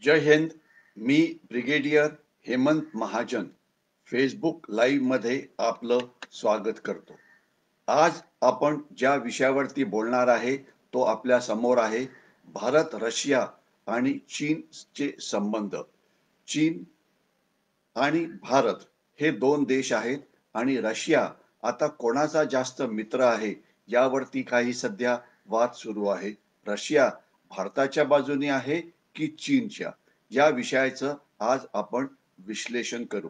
जय हिंद. मी brigadier Hemant Mahajan Facebook live मध्ये आपलं स्वागत करतो. आज आपण ज्या विषयावरती बोलणार आहे तो आपल्या समोर आहे. भारत, रशिया आणि चीनचे संबंध. चीन आणि भारत हे दोन देश आहेत आणि रशिया आता कोणाचा जास्त मित्र आहे यावरती काही सध्या वाद सुरू आहे. रशिया भारताच्या बाजूने आहे की चीनच्या? या विषयाचं आज आपण विश्लेषण करू.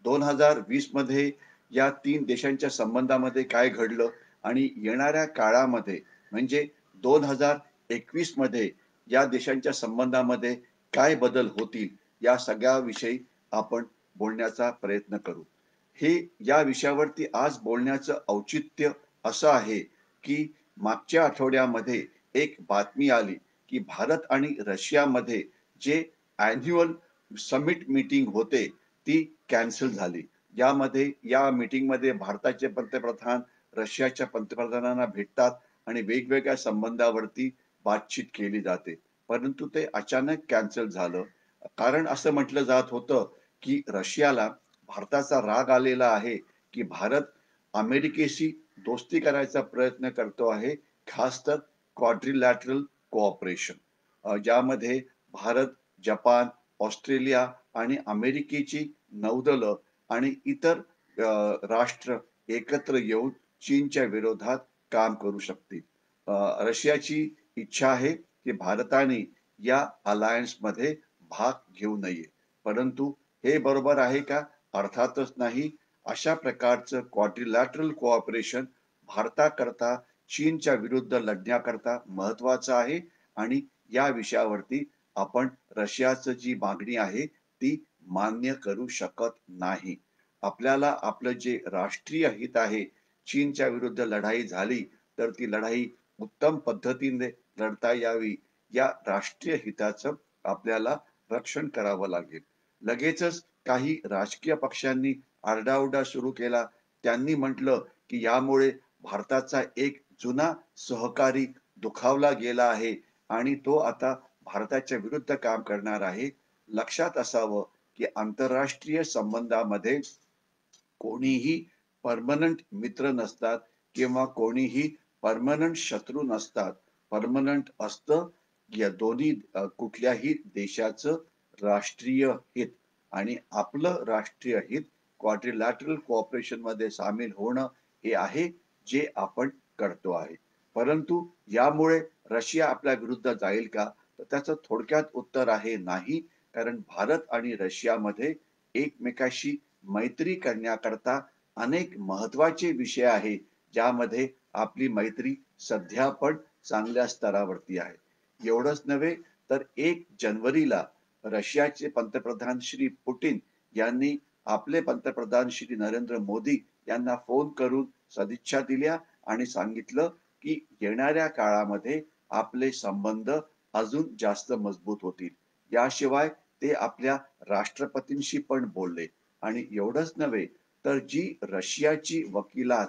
2020 मध्ये या तीन देशांच्या संबंधामध्ये काय घडलं आणि येणाऱ्या काळामध्ये म्हणजे 2021 मध्ये या देशांच्या संबंधामध्ये काय बदल होतील या सगळ्याविषयी आपण बोलण्याचा प्रयत्न करू. हे या विषयावरती आज बोलण्याचं औचित्य असं आहे की मागच्या आठवड्यामध्ये एक बातमी आली की भारत आणि रशियामध्ये जे अॅन्युअल समिट मीटिंग होते ती कॅन्सल झाली. या मीटिंगमध्ये भारताचे पंतप्रधान रशियाच्या पंतप्रधानांना भेटतात आणि वेगवेगळ्या संबंधावरती बातचीत केली जाते. परंतु ते अचानक कॅन्सल झालं. कारण असं म्हटलं जात होतं की रशियाला भारताचा राग आलेला आहे की भारत अमेरिकेशी दोस्ती करायचा प्रयत्न करतो आहे, खास तर क्वाड्रिलॅटरल कोऑपरेशन ज्यामध्ये भारत, जपान, ऑस्ट्रेलिया आणि अमेरिकेची नौदलं आणि इतर राष्ट्र एकत्र येऊन चीनच्या विरोधात काम करू शकतील. रशियाची इच्छा आहे की भारताने या अलायन्स मध्ये भाग घेऊ नये. परंतु हे बरोबर आहे का? अर्थातच नाही. अशा प्रकारचं क्वाड्रिलॅटरल कोऑपरेशन भारताकरता चीनच्या विरुद्ध लढण्याकरता महत्वाचं आहे आणि या विषयावरती आपण रशियाचं जी मागणी आहे ती मान्य करू शकत नाही. आपल्याला आपलं जे राष्ट्रीय हित आहे, चीनच्या विरुद्ध लढाई झाली तर ती लढाई उत्तम पद्धतीने लढता यावी या राष्ट्रीय हिताचं आपल्याला रक्षण करावं लागेल. लगेचच काही राजकीय पक्षांनी आरडाओरडा सुरू केला. त्यांनी म्हटलं की यामुळे भारताचा एक जुना सहकारी दुखावला गेला आहे आणि तो आता भारताच्या विरुद्ध काम करणार आहे. लक्षात असावं की आंतरराष्ट्रीय संबंधामध्ये कोणीही परमनंट मित्र नसतात किंवा कोणीही परमनंट शत्रू नसतात. परमनंट असतं या दोन्ही कुठल्याही देशाचं राष्ट्रीय हित आणि आपलं राष्ट्रीय हित क्वाड्रिलॅटरल कोऑपरेशन मध्ये सामील होणं हे आहे जे आपण करतो आहे. परंतु यामुळे रशिया आपल्या विरुद्ध जाईल का? तर त्याचं थोडक्यात उत्तर आहे नाही. कारण भारत आणि रशियामध्ये एकमेकाशी मैत्री करण्याकरता अनेक महत्वाचे विषय आहे ज्यामध्ये आपली मैत्री सध्या पण चांगल्या स्तरावरती आहे. एवढंच नव्हे तर 1 जानेवारीला रशियाचे पंतप्रधान श्री पुटिन यांनी आपले पंतप्रधान श्री नरेंद्र मोदी यांना फोन करून सदिच्छा दिल्या आणि सांगितलं की येणाऱ्या काळामध्ये आपले संबंध अजून जास्त मजबूत होतील. याशिवाय ते आपल्या राष्ट्रपतींशी पण बोलले आणि एवढंच नव्हे तर जी रशियाची वकिलात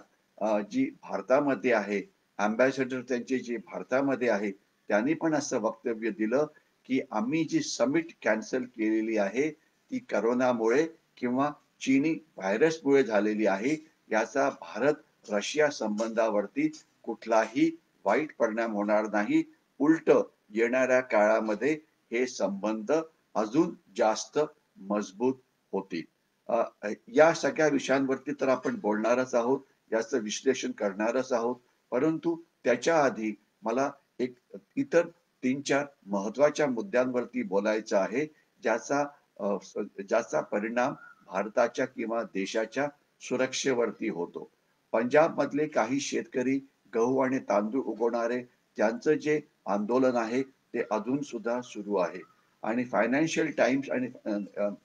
जी भारतामध्ये आहे, अँबॅसेडर त्यांचे जे भारतामध्ये आहे, त्यांनी पण असं वक्तव्य दिलं की आम्ही जी समिट कॅन्सल केलेली आहे ती करोनामुळे किंवा चीनी व्हायरसमुळे झालेली आहे. याचा भारत रशिया संबंधावरती कुठलाही वाईट परिणाम होणार नाही. उलट येणाऱ्या काळामध्ये हे संबंध अजून जास्त मजबूत होतील. या सगळ्या विषयांवरती तर आपण बोलणारच आहोत, याचं विश्लेषण करणारच आहोत. परंतु त्याच्या आधी मला एक इतर 3-4 महत्वाच्या मुद्द्यांवरती बोलायचं आहे ज्याचा ज्याचा परिणाम भारताच्या किंवा देशाच्या सुरक्षेवरती होतो. पंजाब मधले काही शेतकरी गहू आणि तांदूळ उगवणारे त्यांचं जे आंदोलन आहे ते अजून सुद्धा सुरू आहे आणि फायनान्शियल टाइम्स आणि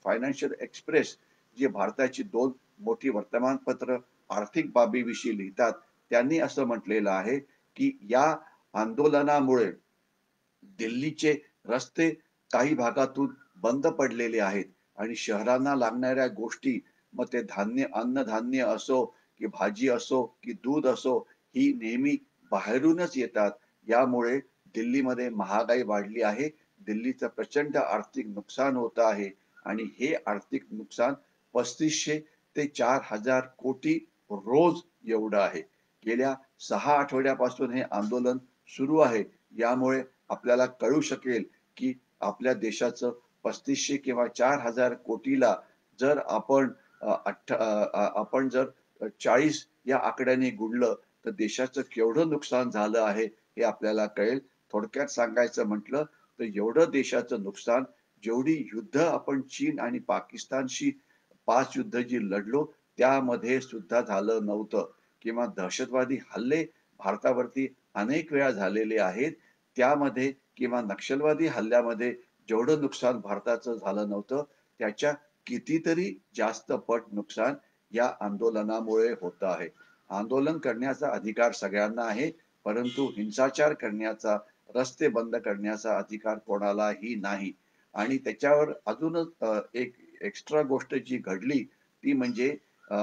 फायनान्शियल एक्सप्रेस जे भारताची दोन मोठी वर्तमानपत्र आर्थिक बाबीविषयी लिहितात त्यांनी असं म्हटलेलं आहे की या आंदोलनामुळे दिल्लीचे रस्ते काही भागातून बंद पडलेले आहेत आणि शहरांना लागणाऱ्या गोष्टी मग ते अन्नधान्य असो की भाजी असो की दूध असो ही नेहमी बाहेरूनच येतात. यामुळे दिल्लीमध्ये महागाई वाढली आहे दिल्लीचं प्रचंड आर्थिक नुकसान होत आहे आणि हे आर्थिक नुकसान 3500 ते 4000 कोटी रोज एवढं आहे. गेल्या 6 आठवड्यापासून हे आंदोलन सुरू आहे. यामुळे आपल्याला कळू शकेल, की आपल्या देशाचं 3500 किंवा 4000 कोटीला जर आपण जर 40 या आकड्याने गुणलं तर देशाचं केवढं नुकसान झालं आहे हे आपल्याला कळेल. थोडक्यात सांगायचं म्हटलं तर एवढं देशाचं नुकसान जेवढी युद्ध आपण चीन आणि पाकिस्तानशी 5 युद्ध जी लढलो त्यामध्ये सुद्धा झालं नव्हतं किंवा दहशतवादी हल्ले भारतावरती अनेक वेळा झालेले आहेत. त्यामध्ये किंवा नक्षलवादी हल्ल्यामध्ये जेवढं नुकसान भारताचं झालं नव्हतं त्याच्या कितीतरी जास्त पट नुकसान या आंदोलनामुळे होतं आहे. आंदोलन करण्याचा अधिकार सगळ्यांना आहे, परंतु हिंसाचार करण्याचा, रस्ते बंद करण्याचा अधिकार कोणालाही नाही. आणि त्याच्यावर अजूनच एक एक्स्ट्रा गोष्ट जी घडली ती म्हणजे अ,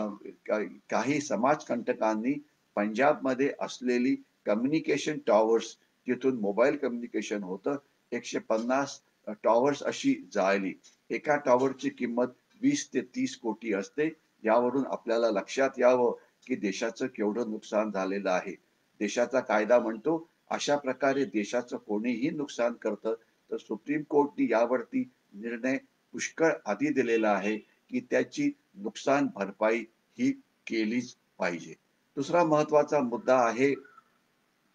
काही समाजकंटकांनी पंजाबमध्ये असलेली कम्युनिकेशन टॉवर्स जिथून मोबाईल कम्युनिकेशन होतं 150 टॉवर्स अशी जाळली. एका टॉवरची किंमत 20 ते 30 कोटी असते. यावरून आपल्याला लक्षात यावं की देशाचं केवढं नुकसान झालेलं आहे. देशाचा कायदा म्हणतो अशा प्रकारे देशाचं कोणीही नुकसान करतं तर सुप्रीम कोर्टने यावरती निर्णय पुष्कळ आधी दिलेला आहे की त्याची नुकसान भरपाई ही केलीच पाहिजे. दुसरा महत्वाचा मुद्दा आहे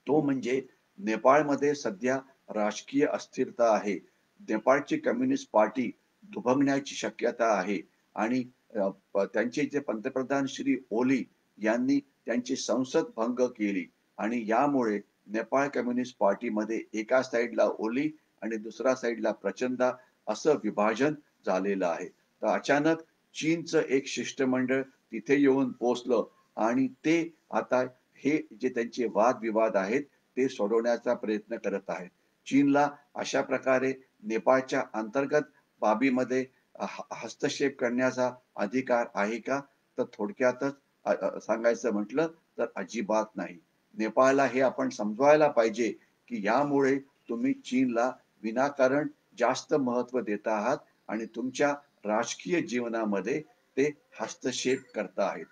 तो म्हणजे नेपाळमध्ये सध्या राजकीय अस्थिरता आहे. नेपाळची कम्युनिस्ट पार्टी दुभंगण्याची शक्यता आहे आणि त्यांचे जे पंतप्रधान श्री ओली यांनी त्यांची संसद भंग केली आणि यामुळे नेपाळ कम्युनिस्ट पार्टीमध्ये एका साइडला ओली आणि दुसऱ्या साइडला प्रचंडा असं विभाजन झालेलं आहे. तर अचानक चीनचं एक शिष्टमंडळ तिथे येऊन पोहोचलं आणि ते आता हे जे त्यांचे वादविवाद आहेत ते सोडवण्याचा प्रयत्न करत आहेत. चीनला अशा प्रकारे नेपाळच्या अंतर्गत बाबीमध्ये हस्तक्षेप करण्याचा अधिकार आहे का? तर थोडक्यातच सांगायचं म्हटलं तर अजिबात नाही. नेपाळला हे आपण समजवायला पाहिजे, की यामुळे तुम्ही चीनला विनाकारण जास्त महत्त्व देत आहात आणि तुमच्या राजकीय जीवनामध्ये ते हस्तक्षेप करत आहेत.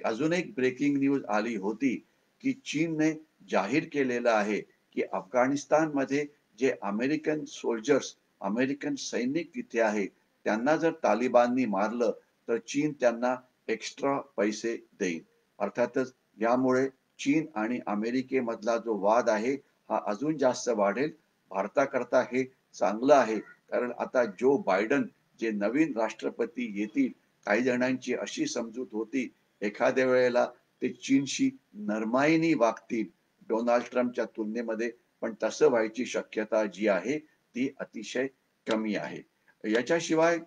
अजून एक ब्रेकिंग न्यूज आली होती, की चीनने जाहीर केलेलं आहे, की अफगाणिस्तानमध्ये जे अमेरिकन सोल्जर्स, अमेरिकन सैनिक तिथे आहे, त्यांना जर तालिबाननी मारलं, तर चीन त्यांना एक्स्ट्रा पैसे देईल. अर्थातच यामुळे चीन आणि अमेरिकेमधला जो वाद आहे, हा अजून जास्त वाढेल. भारताकरता हे चांगलं आहे. कारण आता जो बायडन जे नवीन राष्ट्रपती येतील, काही जणांची अशी समजूत होती, एखाद्या वेळेला ते चीनशी नरमाईने वागतील डोनाल्ड ट्रम्पच्या तुलनेमध्ये, पण तसं व्हायची शक्यता जी आहे, ती अतिशय कमी आहे. याच्याशिवाय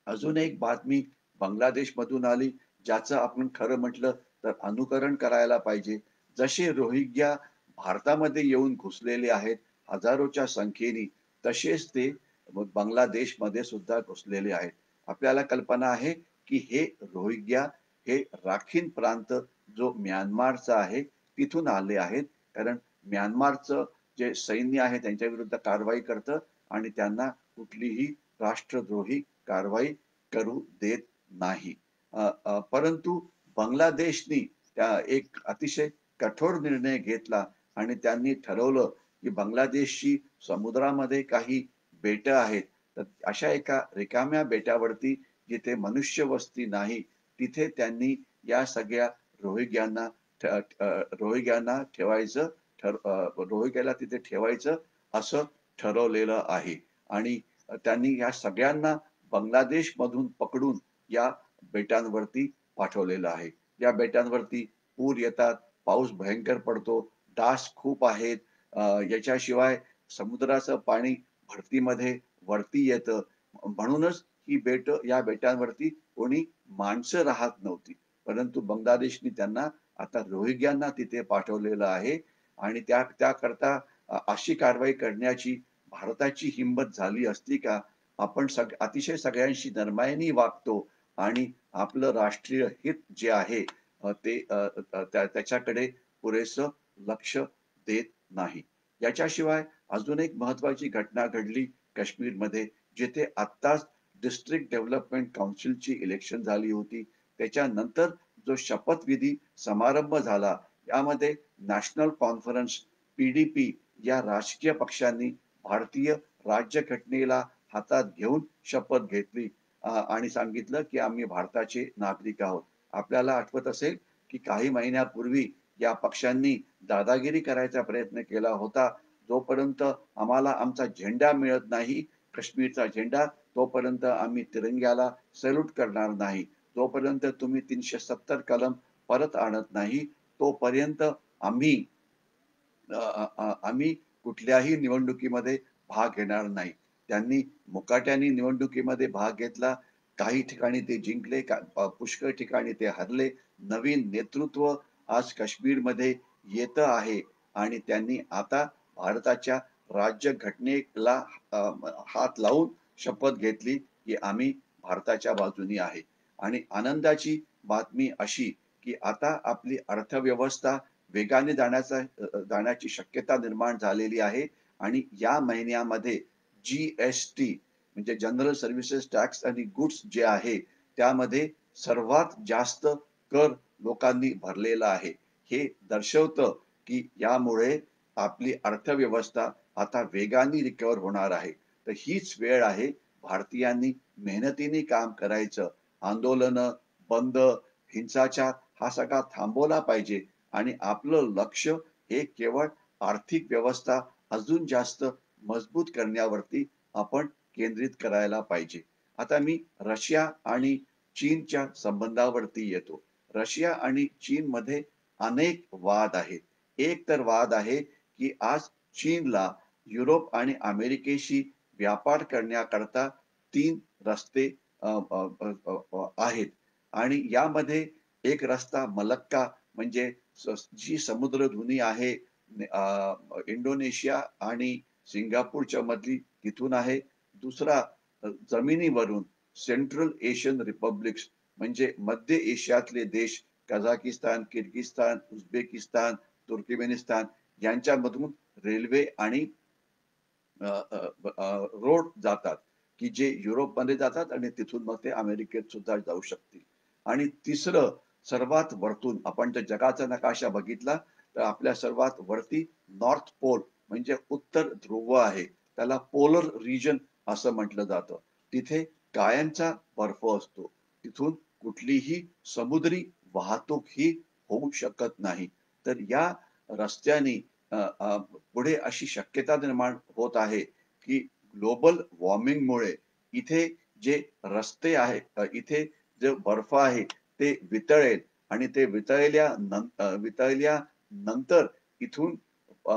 अजून एक बातमी बांगलादेशमधून आली, ज्याचं आपण खरं म्हटलं तर अनुकरण करायला पाहिजे. जसे रोहिंग्या भारतामध्ये येऊन घुसलेले आहेत हजारोच्या संख्येने, तसेच ते बांगलादेशमध्ये सुद्धा घुसलेले आहेत. आपल्याला कल्पना आहे, की हे रोहिंग्या हे राखीन प्रांत जो म्यानमारचा आहे, तिथून आले आहेत. कारण म्यानमारचं जे सैन्य आहे त्यांच्या विरुद्ध कारवाई करतं आणि त्यांना कुठलीही राष्ट्रद्रोही कारवाई करू देत नाही. परंतु बांगलादेशनी त्या एक अतिशय कठोर निर्णय घेतला आणि त्यांनी ठरवलं, की बांगलादेशची समुद्रामध्ये काही बेटं आहेत. तर अशा एका रिकाम्या बेटावरती जिथे मनुष्यवस्ती नाही, तिथे त्यांनी या सगळ्या रोहिंग्यांना रोहिंग्यांना रोहिंग्याला तिथे ठेवायचं असं ठरवलेलं आहे. आणि त्यांनी या सगळ्यांना बांगलादेशमधून पकडून या बेटांवरती पाठवलेलं आहे. या बेटांवरती पूर येतात, पाऊस भयंकर पडतो, डास खूप आहेत. याच्याशिवाय समुद्राचं पाणी भरतीमध्ये वरती येतं. म्हणूनच ही या बेटांवरती कोणी माणसं राहत नव्हती. परंतु बांगलादेशने त्यांना आता रोहिंग्यांना तिथे पाठवलेलं आहे आणि त्याकरता अशी कारवाई करण्याची भारताची हिंमत झाली असती का? आपण अतिशय सगळ्यांशी नरमाईने वागतो आणि आपलं राष्ट्रीय हित जे आहे ते त्याच्याकडे पुरेसं लक्ष देत नाही. याच्याशिवाय अजून एक महत्वाची घटना घडली काश्मीरमध्ये, जिथे आत्ताच डिस्ट्रिक्ट डेव्हलपमेंट काउन्सिलची इलेक्शन झाली होती. त्याच्यानंतर जो शपथविधी समारंभ झाला, यामध्ये नॅशनल कॉन्फरन्स PDP या राजकीय पक्षांनी भारतीय राज्यघटनेला हातात घेऊन शपथ घेतली आणि सांगितलं, की आम्ही भारताचे नागरिक आहोत. आपल्याला आठवत असेल, की काही महिन्यापूर्वी या पक्षांनी दादागिरी करायचा प्रयत्न केला होता. जोपर्यंत आम्हाला आमचा झेंडा मिळत नाही, काश्मीरचा झेंडा, तोपर्यंत आम्ही तिरंग्याला सॅल्यूट करणार नाही. जोपर्यंत तुम्ही 370 कलम परत आणत नाही, तोपर्यंत आम्ही आम्ही कुठल्याही निवडणुकीमध्ये भाग घेणार नाही. त्यांनी मुकाट्याने निवडणुकीमध्ये भाग घेतला. काही ठिकाणी ते जिंकले, पुष्कळ ठिकाणी ते हरले. नवीन नेतृत्व आज काश्मीरमध्ये येतं आहे आणि त्यांनी आता भारताच्या राज्यघटनेला अ, हात लावून शपथ घेतली, की आम्ही भारताच्या बाजूनी आहे. आणि आनंदाची बातमी अशी, की आता आपली अर्थव्यवस्था वेगाने जाण्याची शक्यता निर्माण झालेली आहे आणि या महिन्यामध्ये जी म्हणजे जनरल सर्व्हिसेस टॅक्स आणि गुड्स जे आहे, त्यामध्ये सर्वात जास्त कर लोकांनी भरलेला आहे. हे दर्शवतं, की यामुळे आपली अर्थव्यवस्था आता वेगाने रिकव्हर होणार आहे. तर हीच वेळ आहे भारतीयांनी मेहनतीने काम करायचं. आंदोलनं, बंद, हिंसाचार हा सगळा थांबवला पाहिजे आणि आपलं लक्ष हे केवळ आर्थिक व्यवस्था अजून जास्त मजबूत करण्यावरती आपण केंद्रित करायला पाहिजे. आता मी रशिया आणि चीनच्या संबंधावरती येतो. रशिया आणि चीनमध्ये अनेक वाद आहेत. एक तर वाद आहे, की आज चीनला युरोप आणि अमेरिकेशी व्यापार करण्याकरता 3 रस्ते आहेत आणि यामध्ये एक रस्ता मलक्का म्हणजे जी समुद्रधुनी आहे इंडोनेशिया आणि सिंगापूरच्या मधली तिथून आहे. दुसरा जमिनीवरून सेंट्रल एशियन रिपब्लिक्स म्हणजे मध्य एशियातले देश कझाकिस्तान, किर्गिस्तान, उझबेकिस्तान, तुर्कमेनिस्तान यांच्यामधून रेल्वे आणि रोड जातात, की जे युरोपमध्ये जातात आणि तिथून मग ते अमेरिकेत सुद्धा जाऊ शकतील. आणि तिसरं सर्वात वरतून आपण जर जगाचा नकाशा बघितला, तर आपल्या सर्वात वरती नॉर्थ पोल म्हणजे उत्तर ध्रुव आहे. त्याला पोलर रिजन असं म्हटलं जातं. तिथे कायमचा बर्फ असतो. तिथून कुठलीही समुद्री वाहतूक ही होऊ शकत नाही. तर या रस्त्यानी अ, अ, पुढे अशी शक्यता निर्माण होत आहे, की ग्लोबल वॉर्मिंगमुळे इथे जे रस्ते आहेत इथे जे बर्फ आहे ते वितळेल आणि ते वितळल्यानंतर इथून अ,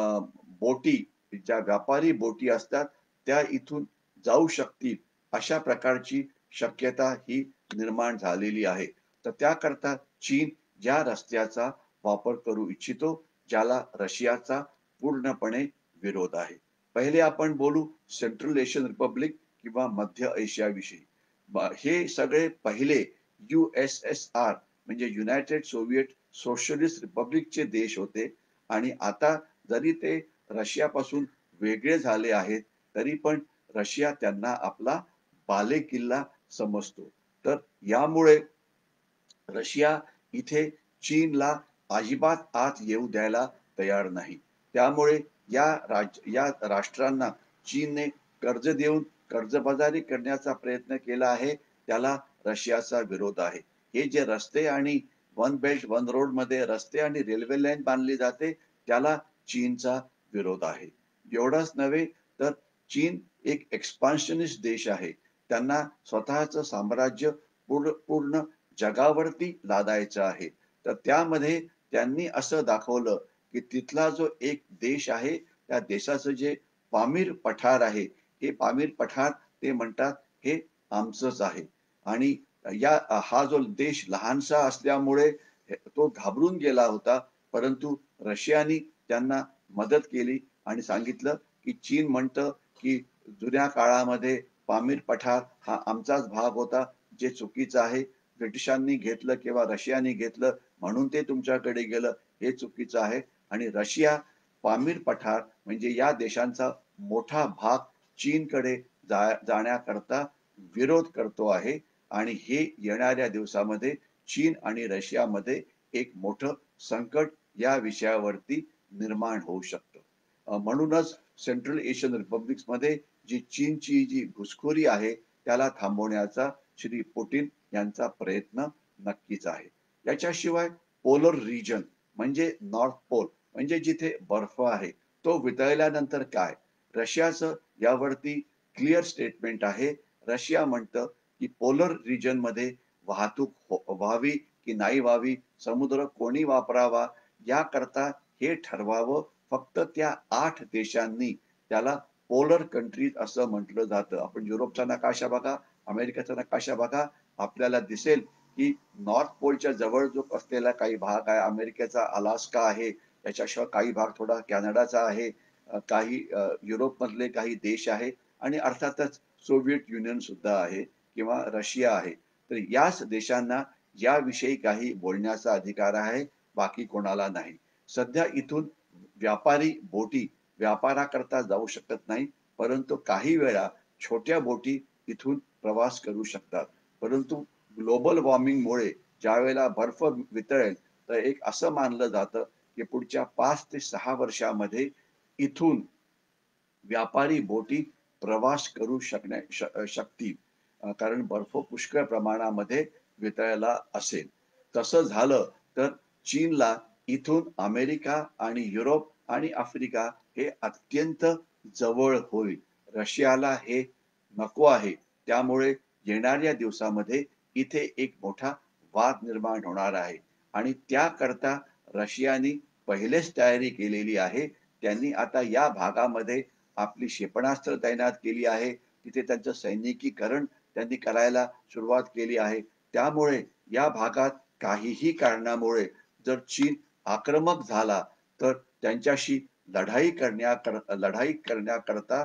बोटी ज्या व्यापारी बोटी असतात त्या इथून जाऊ शकतील अशा प्रकारची शक्यता ही निर्माण झालेली आहे. तर त्याकरता चीन या रस्त्याचा वापर करू इच्छितो, ज्याला रशियाचा पूर्णपणे विरोध आहे. पहिले आपण बोलू सेंट्रल एशियन रिपब्लिक किंवा मध्य एशियाविषयी. हे सगळे पहिले USSR म्हणजे युनायटेड सोव्हिएट सोशलिस्ट रिपब्लिकचे देश होते आणि आता जरी ते रशियापासून वेगळे झाले आहेत, तरी पण रशिया त्यांना आपला बालेकिल्ला समजतो. तर यामुळे रशिया इथे चीनला अजिबात आत येऊ द्यायला तयार नाही. त्यामुळे या राष्ट्रांना चीनने कर्ज देऊन कर्जबाजारी करण्याचा प्रयत्न केला आहे. त्याला रशियाचा विरोध आहे. हे जे रस्ते आणि वन बेल्ट वन रोड मध्ये रस्ते आणि रेल्वे लाईन बांधली जाते, त्याला चीनचा विरोध आहे. एवढंच नव्हे तर चीन एक एक्सपान्शनिस्ट देश आहे. त्यांना स्वतःचं साम्राज्य पूर्ण जगावरती लादायचं आहे. तर त्यामध्ये त्यांनी असं दाखवलं, की तिथला जो एक देश आहे, त्या देशाचं जे पामीर पठार आहे, हे पामीर पठार ते म्हणतात हे आमचंच आहे. आणि हा जो देश लहानसा असल्यामुळे तो घाबरून गेला होता. परंतु रशियानी त्यांना मदत केली आणि सांगितलं, की चीन म्हणतं, की जुन्या काळामध्ये पामीर पठार हा आमचाच भाग होता, जे चुकीचं आहे. ब्रिटिशांनी घेतलं किंवा रशियाने घेतलं म्हणून ते तुमच्याकडे गेलं, हे चुकीचं आहे. आणि रशिया पामीर पठार म्हणजे या देशांचा मोठा भाग चीनकडे जाण्याकरता विरोध करतो आहे आणि हे येणाऱ्या दिवसामध्ये चीन आणि रशियामध्ये एक मोठं संकट या विषयावरती निर्माण होऊ शकतं. म्हणूनच सेंट्रल एशियन रिपब्लिक्समध्ये जी चीनची जी घुसखोरी आहे त्याला थांबवण्याचा श्री पुटिन यांचा प्रयत्न नक्कीच आहे. याच्याशिवाय पोलर रिजन म्हणजे नॉर्थ पोल म्हणजे जिथे बर्फ आहे तो वितळल्यानंतर काय? रशियाचं यावरती क्लिअर स्टेटमेंट आहे. रशिया म्हणतं की पोलर रिजन मध्ये वाहतूक व्हावी की नाही व्हावी, समुद्र कोणी वापरावा याकरता हे ठरवावं. फक्त त्या 8 देशांनी त्याला पोलर कंट्रीज असं म्हटलं जातं. आपण युरोपचा नकाशा बघा, अमेरिकेचा नकाशा बघा, आपल्याला दिसेल की नॉर्थ पोलच्या जवळ जो असलेला काही भाग आहे, अमेरिकेचा अलास्का आहे, त्याच्याशिवाय काही भाग थोडा कॅनडाचा आहे, काही युरोपमधले काही देश आहे आणि अर्थातच सोव्हिएट युनियन सुद्धा आहे किंवा रशिया आहे. तर याच देशांना याविषयी काही बोलण्याचा अधिकार आहे, बाकी कोणाला नाही. सध्या इथून व्यापारी बोटी व्यापाराकरता जाऊ शकत नाही, परंतु काही वेळा छोट्या बोटी इथून प्रवास करू शकतात. परंतु ग्लोबल वॉर्मिंगमुळे ज्यावेळेला बर्फ वितळेल, तर एक असं मानलं जातं, की पुढच्या 5 ते 6 वर्षामध्ये इथून व्यापारी बोटी प्रवास करू शकतील. कारण बर्फ पुष्कळ प्रमाणामध्ये वितळला असेल. तसं झालं तर चीनला इथून अमेरिका आणि युरोप आणि आफ्रिका हे अत्यंत जवळ होईल. रशियाला हे नको आहे. त्यामुळे येणाऱ्या दिवसामध्ये इथे एक मोठा वाद निर्माण होणार आहे आणि त्याकरता रशियाने पहिलेच तयारी केलेली आहे. त्यांनी आता या भागामध्ये आपली क्षेपणास्त्र तैनात केली आहे. तिथे त्यांचं सैनिकीकरण त्यांनी करायला सुरुवात केली आहे. त्यामुळे या भागात काहीही कारणामुळे जर चीन आक्रमक झाला, तर त्यांच्याशी लढाई करण्याकरता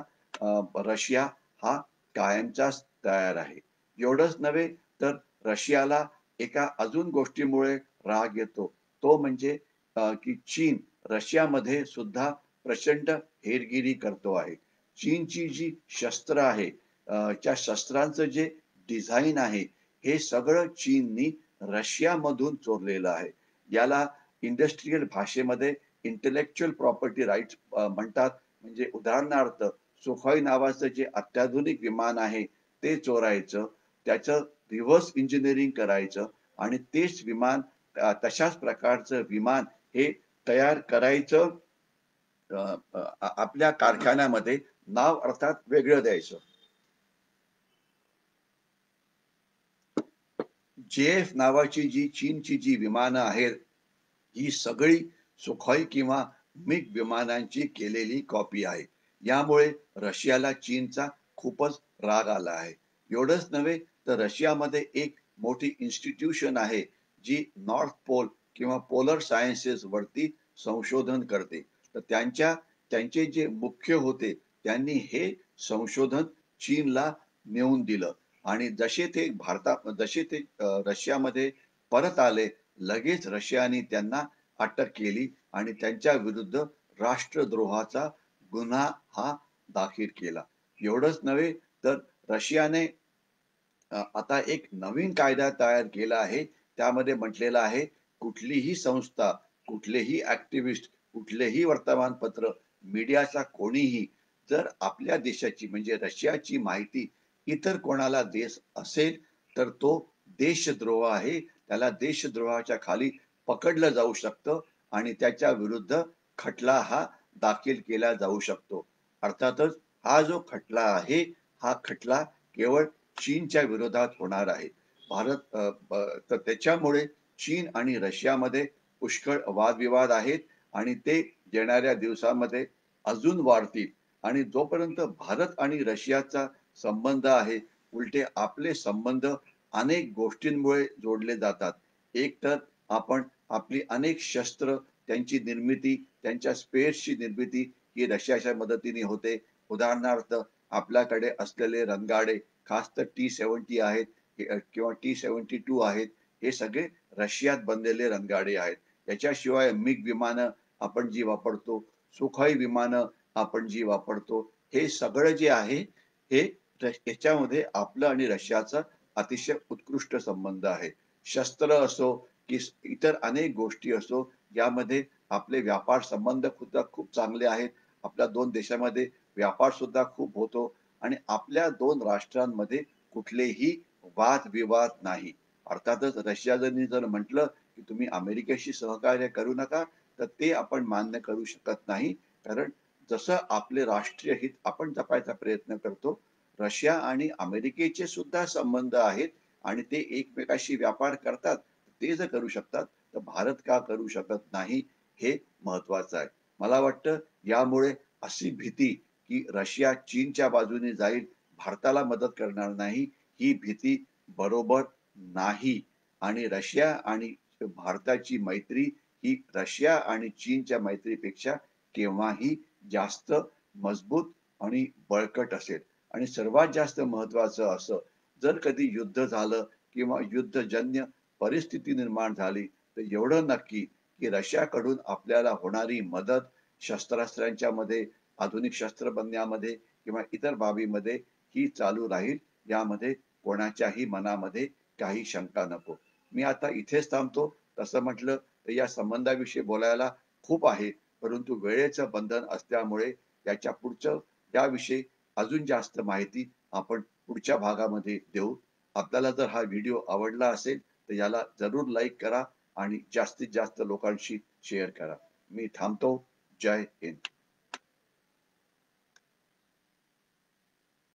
रशिया हा कायमचाच तयार आहे. एवढंच नव्हे तर रशियाला एका अजून गोष्टीमुळे राग येतो. तो म्हणजे की चीन रशियामध्ये सुद्धा प्रचंड हेरगिरी करतो आहे. चीनची जी शस्त्र आहे, त्या शस्त्रांचं जे डिझाइन आहे, हे सगळं चीननी रशियामधून चोरलेलं आहे. याला इंडस्ट्रियल भाषेमध्ये इंटेलेक्चुअल प्रॉपर्टी राइट्स म्हणतात. म्हणजे उदाहरणार्थ सुखोई नावाचं जे अत्याधुनिक विमान आहे, ते चोरायचं, त्याचं रिव्हर्स इंजिनिअरिंग करायचं आणि तेच विमान तशाच प्रकारचं विमान हे तयार करायचं आपल्या कारखान्यामध्ये नाव अर्थात वेगळं द्यायचं. जेएफ नावाची जी चीनची जी विमानं आहेत, ही सगळी सुखोई किंवा मिग विमानांची केलेली कॉपी आहे. यामुळे रशियाला चीनचा खूपच राग आला आहे. एवढंच नव्हे तर रशियामध्ये एक मोठी इन्स्टिट्यूशन आहे, जी नॉर्थ पोल किंवा पोलर सायन्सेस वरती संशोधन करते. तर त्यांचे जे मुख्य होते, त्यांनी हे संशोधन चीनला नेऊन दिलं आणि जसे ते रशियामध्ये परत आले, लगेच रशियाने त्यांना अटक केली आणि त्यांच्या विरुद्ध राष्ट्रद्रोहाचा गुन्हा हा दाखल केला. एवढंच नव्हे तर रशियाने आता एक नवीन कायदा तयार केला आहे. त्यामध्ये म्हटलेलं आहे, कुठलीही संस्था, कुठलेही ॲक्टिव्हिस्ट, कुठलेही वर्तमानपत्र, मीडियाचा कोणीही जर आपल्या देशाची म्हणजे रशियाची माहिती इतर कोणाला देत असेल, तर तो देशद्रोह आहे. त्याला देशद्रोहाच्या खाली पकडलं जाऊ शकतं आणि त्याच्या विरुद्ध खटला हा दाखल केला जाऊ शकतो. अर्थातच हा जो खटला आहे, हा खटला केवळ चीनच्या विरोधात होणार आहे. तर त्याच्यामुळे चीन आणि रशियामध्ये पुष्कळ वादविवाद आहेत आणि ते येणाऱ्या दिवसामध्ये अजून वाढतील आणि जोपर्यंत भारत आणि रशियाचा संबंध आहे, उलटे आपले संबंध अनेक गोष्टींमुळे जोडले जातात. एक तर आपण आपली अनेक शस्त्र, त्यांची निर्मिती, त्यांच्या स्पेअर्सची निर्मिती ही रशियाच्या मदतीने होते. उदाहरणार्थ आपल्याकडे असलेले रणगाडे, खास तर T-70 आहेत किंवा T-72 आहेत. हे सगळे रशियात बनलेले रणगाडे आहेत. याच्याशिवाय मिग विमानं आपण जी वापरतो, सुखोई विमानं आपण जी वापरतो, हे सगळं जे आहे हे याच्यामध्ये आपलं आणि रशियाचा अतिशय उत्कृष्ट संबंध आहे. शस्त्र असो की इतर अनेक गोष्टी असो, यामध्ये आपले व्यापार संबंध सुद्धा खूप चांगले आहेत. आपल्या 2 देशामध्ये व्यापार सुद्धा खूप होतो आणि आपल्या 2 राष्ट्रांमध्ये कुठलेही वादविवाद नाही. अर्थातच रशियाने जर म्हटलं, की तुम्ही अमेरिकेशी सहकार्य करू नका, तर ते आपण मान्य करू शकत नाही. कारण जसं आपले राष्ट्रीय हित आपण जपायचा प्रयत्न करतो, रशिया आणि अमेरिकेचे सुद्धा संबंध आहेत आणि ते एकमेकांशी व्यापार करतात. ते जर करू शकतात, तर भारत का करू शकत नाही, हे महत्त्वाचं आहे. मला वाटतं यामुळे अशी भीती, की रशिया चीनच्या बाजूने जाईल, भारताला मदत करणार नाही, ही भीती बरोबर नाही आणि रशिया आणि भारताची मैत्री ही रशिया आणि चीनच्या मैत्रीपेक्षा केव्हाही जास्त मजबूत आणि बळकट असेल आणि सर्वात जास्त महत्त्वाचं असं, जर कधी युद्ध झालं किंवा युद्धजन्य परिस्थिती निर्माण झाली, तर एवढं नक्की, की रशियाकडून आपल्याला होणारी मदत शस्त्रास्त्रांच्या मध्ये, आधुनिक शस्त्र बनण्यामध्ये किंवा इतर बाबीमध्ये ही चालू राहील. यामध्ये कोणाच्याही मनामध्ये काही शंका नको. मी आता इथेच थांबतो. तसं म्हटलं तर या संबंधाविषयी बोलायला खूप आहे. परंतु वेळेचं बंधन असल्यामुळे याच्या पुढचं याविषयी अजून जास्त माहिती आपण पुढच्या भागामध्ये देऊ. आपल्याला जर हा व्हिडिओ आवडला असेल, तर याला जरूर लाईक करा आणि जास्तीत जास्त लोकांशी शेअर करा. मी थांबतो. जय हिंद.